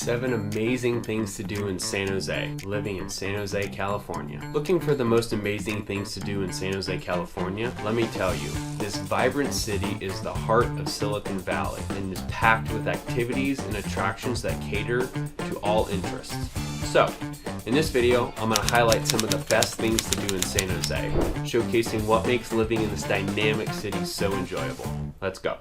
7 amazing things to do in San Jose, living in San Jose, California. Looking for the most amazing things to do in San Jose, California? Let me tell you, this vibrant city is the heart of Silicon Valley and is packed with activities and attractions that cater to all interests. So, in this video, I'm going to highlight some of the best things to do in San Jose, showcasing what makes living in this dynamic city so enjoyable. Let's go.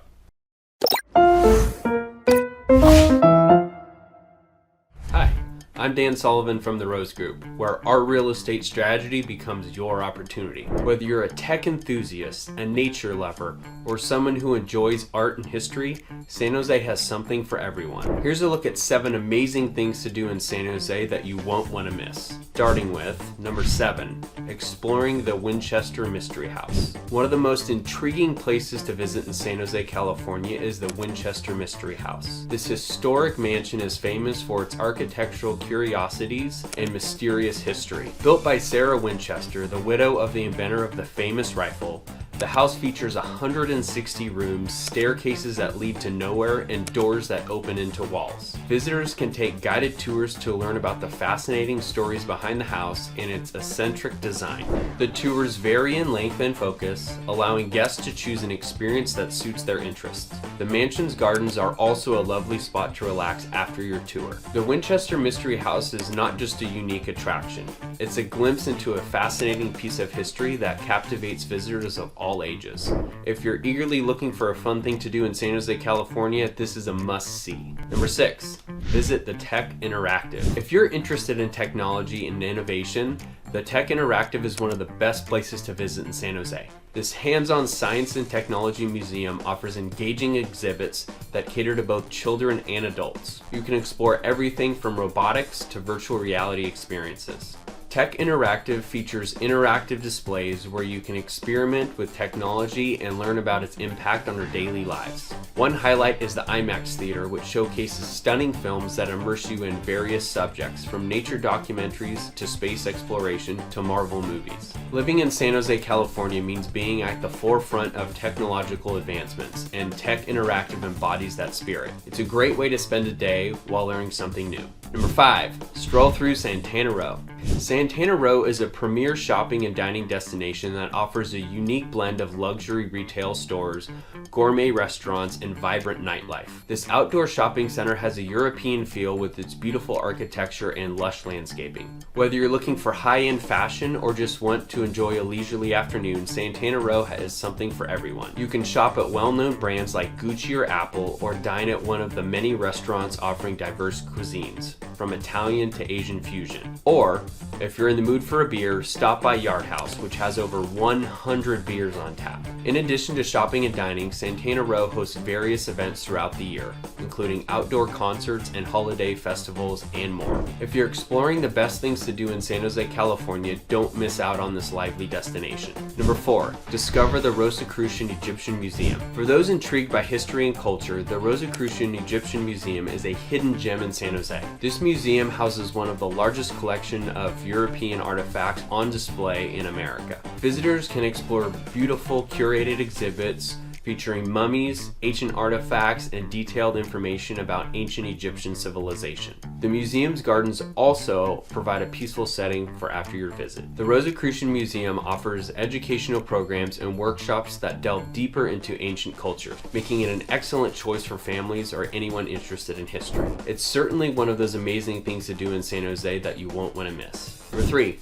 I'm Dan Sullivan from the Rose Group, where our real estate strategy becomes your opportunity. Whether you're a tech enthusiast, a nature lover, or someone who enjoys art and history, San Jose has something for everyone. Here's a look at 7 amazing things to do in San Jose that you won't want to miss. Starting with number 7, exploring the Winchester Mystery House. One of the most intriguing places to visit in San Jose, California is the Winchester Mystery House. This historic mansion is famous for its architectural curiosities and mysterious history. Built by Sarah Winchester, the widow of the inventor of the famous rifle, the house features 160 rooms, staircases that lead to nowhere, and doors that open into walls. Visitors can take guided tours to learn about the fascinating stories behind the house and its eccentric design. The tours vary in length and focus, allowing guests to choose an experience that suits their interests. The mansion's gardens are also a lovely spot to relax after your tour. The Winchester Mystery House is not just a unique attraction. It's a glimpse into a fascinating piece of history that captivates visitors of all ages. If you're eagerly looking for a fun thing to do in San Jose, California, this is a must-see. Number 6, visit the Tech Interactive. If you're interested in technology and innovation, the Tech Interactive is one of the best places to visit in San Jose. This hands-on science and technology museum offers engaging exhibits that cater to both children and adults. You can explore everything from robotics to virtual reality experiences. Tech Interactive features interactive displays where you can experiment with technology and learn about its impact on our daily lives. One highlight is the IMAX Theater, which showcases stunning films that immerse you in various subjects, from nature documentaries to space exploration to Marvel movies. Living in San Jose, California means being at the forefront of technological advancements, and Tech Interactive embodies that spirit. It's a great way to spend a day while learning something new. Number 5, stroll through Santana Row. Santana Row is a premier shopping and dining destination that offers a unique blend of luxury retail stores, gourmet restaurants, and vibrant nightlife. This outdoor shopping center has a European feel with its beautiful architecture and lush landscaping. Whether you're looking for high-end fashion or just want to enjoy a leisurely afternoon, Santana Row has something for everyone. You can shop at well-known brands like Gucci or Apple, or dine at one of the many restaurants offering diverse cuisines, from Italian to Asian fusion. Or, if you're in the mood for a beer, stop by Yard House, which has over 100 beers on tap. In addition to shopping and dining, Santana Row hosts various events throughout the year, including outdoor concerts and holiday festivals and more. If you're exploring the best things to do in San Jose, California, don't miss out on this lively destination. Number 4, discover the Rosicrucian Egyptian Museum. For those intrigued by history and culture, the Rosicrucian Egyptian Museum is a hidden gem in San Jose. This museum houses one of the largest collection of European artifacts on display in America. Visitors can explore beautiful curated exhibits featuring mummies, ancient artifacts, and detailed information about ancient Egyptian civilization. The museum's gardens also provide a peaceful setting for after your visit. The Rosicrucian Museum offers educational programs and workshops that delve deeper into ancient culture, making it an excellent choice for families or anyone interested in history. It's certainly one of those amazing things to do in San Jose that you won't want to miss. Number 3,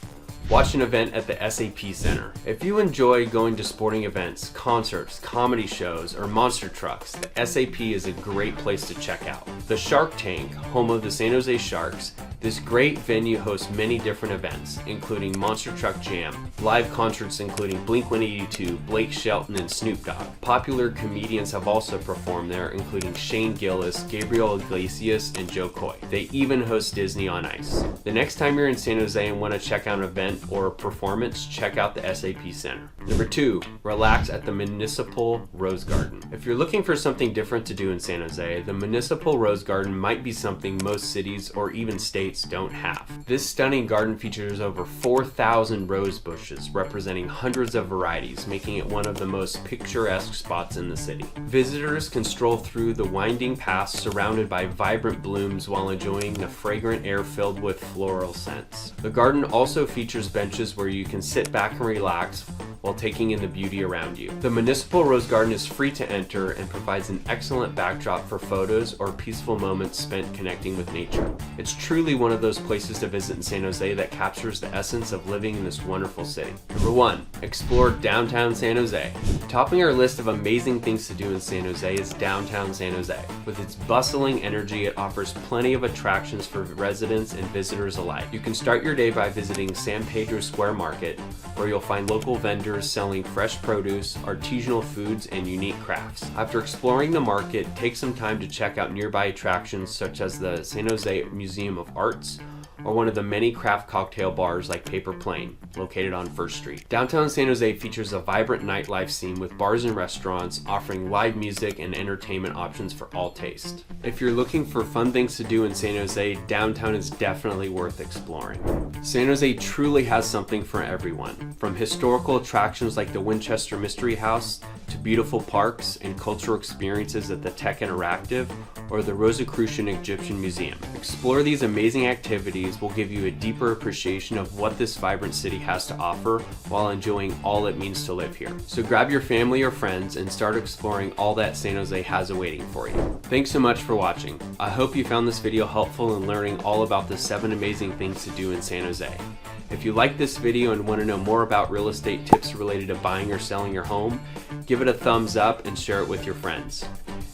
watch an event at the SAP Center. If you enjoy going to sporting events, concerts, comedy shows, or monster trucks, the SAP is a great place to check out. The Shark Tank, home of the San Jose Sharks, this great venue hosts many different events, including Monster Truck Jam, live concerts including Blink-182, Blake Shelton, and Snoop Dogg. Popular comedians have also performed there, including Shane Gillis, Gabriel Iglesias, and Joe Coy. They even host Disney on Ice. The next time you're in San Jose and want to check out an event or a performance, check out the SAP Center. Number 2, relax at the Municipal Rose Garden. If you're looking for something different to do in San Jose, the Municipal Rose Garden might be something most cities or even states estates don't have. This stunning garden features over 4,000 rose bushes representing hundreds of varieties, making it one of the most picturesque spots in the city. Visitors can stroll through the winding paths surrounded by vibrant blooms while enjoying the fragrant air filled with floral scents. The garden also features benches where you can sit back and relax while taking in the beauty around you. The Municipal Rose Garden is free to enter and provides an excellent backdrop for photos or peaceful moments spent connecting with nature. It's truly one of those places to visit in San Jose that captures the essence of living in this wonderful city. Number 1, explore downtown San Jose. Topping our list of amazing things to do in San Jose is downtown San Jose. With its bustling energy, it offers plenty of attractions for residents and visitors alike. You can start your day by visiting San Pedro Square Market, where you'll find local vendors selling fresh produce, artisanal foods, and unique crafts. After exploring the market, take some time to check out nearby attractions such as the San Jose Museum of Arts, or one of the many craft cocktail bars like Paper Plane, located on First Street. Downtown San Jose features a vibrant nightlife scene with bars and restaurants offering live music and entertainment options for all tastes. If you're looking for fun things to do in San Jose, downtown is definitely worth exploring. San Jose truly has something for everyone, from historical attractions like the Winchester Mystery House to beautiful parks and cultural experiences at the Tech Interactive or the Rosicrucian Egyptian Museum. Explore these amazing activities will give you a deeper appreciation of what this vibrant city has to offer while enjoying all it means to live here. So grab your family or friends and start exploring all that San Jose has awaiting for you. Thanks so much for watching. I hope you found this video helpful in learning all about the 7 amazing things to do in San Jose. If you like this video and want to know more about real estate tips related to buying or selling your home, give it a thumbs up and share it with your friends.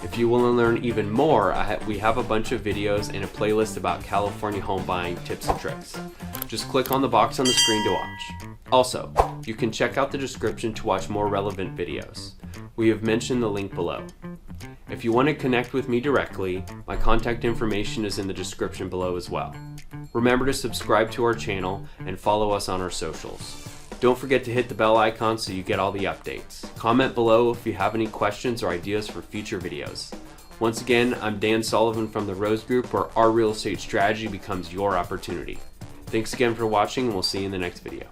If you want to learn even more, we have a bunch of videos and a playlist about California home buying tips and tricks. Just click on the box on the screen to watch. Also, you can check out the description to watch more relevant videos. We have mentioned the link below. If you want to connect with me directly, my contact information is in the description below as well. Remember to subscribe to our channel and follow us on our socials. Don't forget to hit the bell icon so you get all the updates. Comment below if you have any questions or ideas for future videos. Once again, I'm Dan Sullivan from the Rose Group, where our real estate strategy becomes your opportunity. Thanks again for watching, and we'll see you in the next video.